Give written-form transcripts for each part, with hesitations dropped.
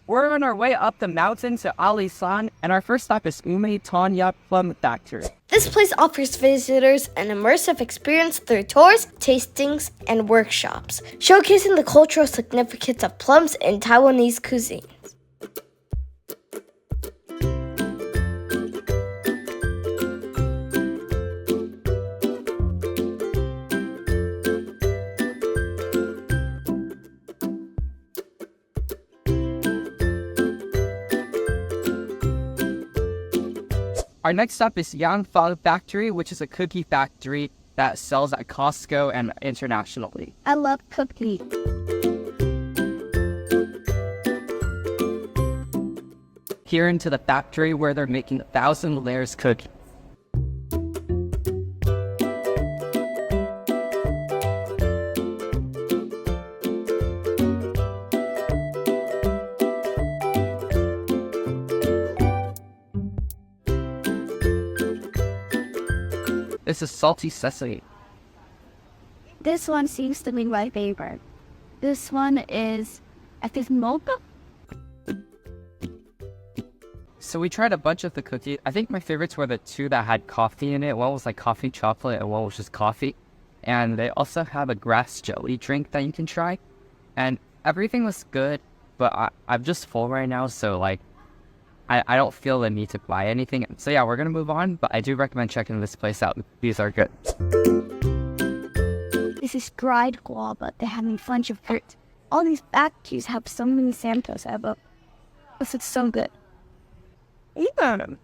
We're on our way up the mountain to Alishan, and our first stop is Ume Tonya Plum Factory. This place offers visitors an immersive experience through tours, tastings, and workshops, showcasing the cultural significance of plums in Taiwanese cuisine. Our next stop is Yang Fang Factory, which is a cookie factory that sells at Costco and internationally. I love cookies. Here into the factory where they're making 1,000 layers cookie. This is salty sesame. This one seems to be my favorite. This one is, I think, mocha. So we tried a bunch of the cookies. I think my favorites were the two that had coffee in it. One was like coffee chocolate and one was just coffee. And they also have a grass jelly drink that you can try. And everything was good, but I'm just full right now, so like I don't feel the need to buy anything. So yeah, we're gonna move on, but I do recommend checking this place out. These are good. This is dried guava. They have a bunch of fruit. All these factories have so many samples ever. This is so good. Even.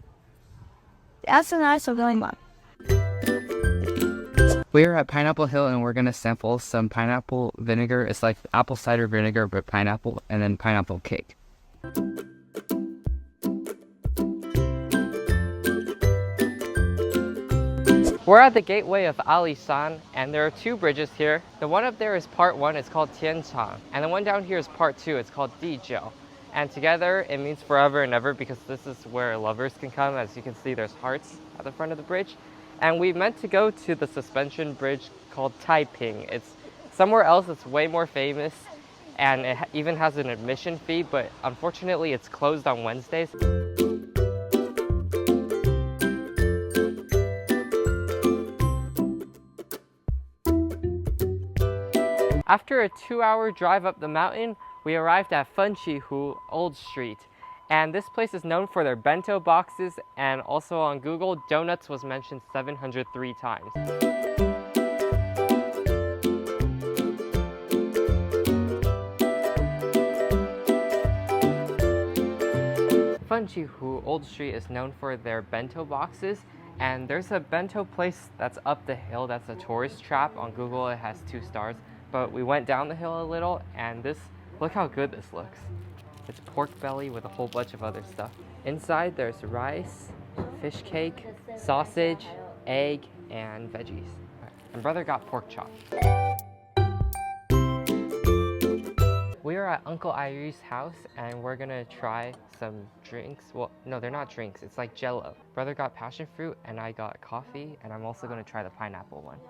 That's a nice going one. We're at Pineapple Hill and we're gonna sample some pineapple vinegar. It's like apple cider vinegar, but pineapple, and then pineapple cake. We're at the gateway of Alishan, and there are two bridges here. The one up there is part 1, it's called Tian, and the one down here is part 2, it's called Jiou. And together it means forever and ever because this is where lovers can come. As you can see, there's hearts at the front of the bridge. And we meant to go to the suspension bridge called Taiping. It's somewhere else that's way more famous, and it even has an admission fee, but unfortunately it's closed on Wednesdays. After a 2-hour drive up the mountain, we arrived at Fenqihu Old Street. And this place is known for their bento boxes, and also on Google, donuts was mentioned 703 times. Fenqihu Old Street is known for their bento boxes, and there's a bento place that's up the hill that's a tourist trap. On Google it has 2 stars. But we went down the hill a little, and look how good this looks. It's pork belly with a whole bunch of other stuff. Inside there's rice, fish cake, sausage, egg, and veggies. My brother got pork chop. We are at Uncle Aiyu's house, and we're gonna try some drinks. Well, no, they're not drinks, it's like jello. Brother got passion fruit, and I got coffee, and I'm also gonna try the pineapple one.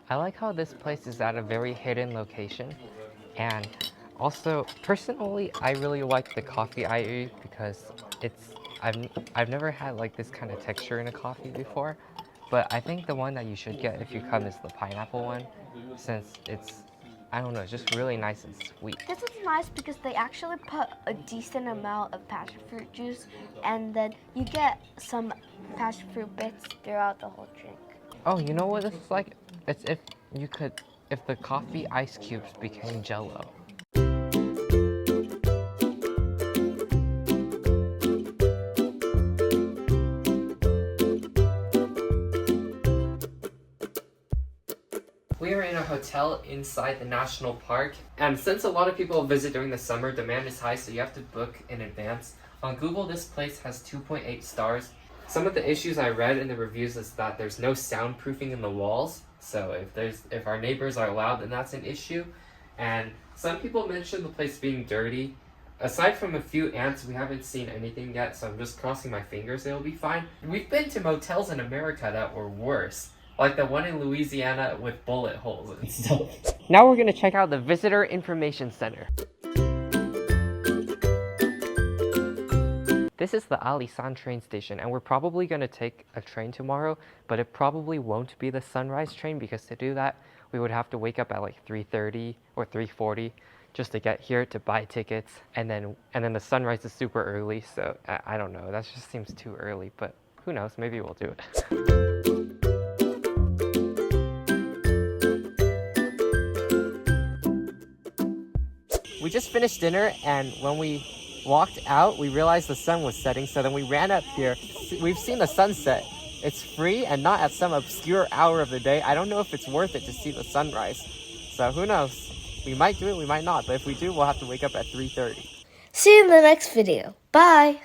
I like how this place is at a very hidden location, and also personally I really like the coffee Aiyu because I've never had like this kind of texture in a coffee before, but I think the one that you should get if you come is the pineapple one, since it's, I don't know, it's just really nice and sweet. This is nice because they actually put a decent amount of passion fruit juice, and then you get some passion fruit bits throughout the whole drink. Oh, you know what this is like? It's if the coffee ice cubes became jello. We are in a hotel inside the national park, and since a lot of people visit during the summer, demand is high, so you have to book in advance. On Google, this place has 2.8 stars. Some of the issues I read in the reviews is that there's no soundproofing in the walls, so if our neighbors are loud, then that's an issue. And some people mentioned the place being dirty. Aside from a few ants, we haven't seen anything yet, so I'm just crossing my fingers it'll be fine. We've been to motels in America that were worse, Like the one in Louisiana with bullet holes and stuff. Now we're gonna check out the Visitor Information Center. This is the Alishan train station, and we're probably gonna take a train tomorrow, but it probably won't be the sunrise train because to do that, we would have to wake up at like 3:30 or 3:40 just to get here to buy tickets, and then the sunrise is super early, so I don't know, that just seems too early, but who knows, maybe we'll do it. We just finished dinner, and when we walked out, we realized the sun was setting, so then we ran up here. We've seen the sunset. It's free and not at some obscure hour of the day. I don't know if it's worth it to see the sunrise, so who knows? We might do it, we might not, but if we do, we'll have to wake up at 3:30. See you in the next video. Bye!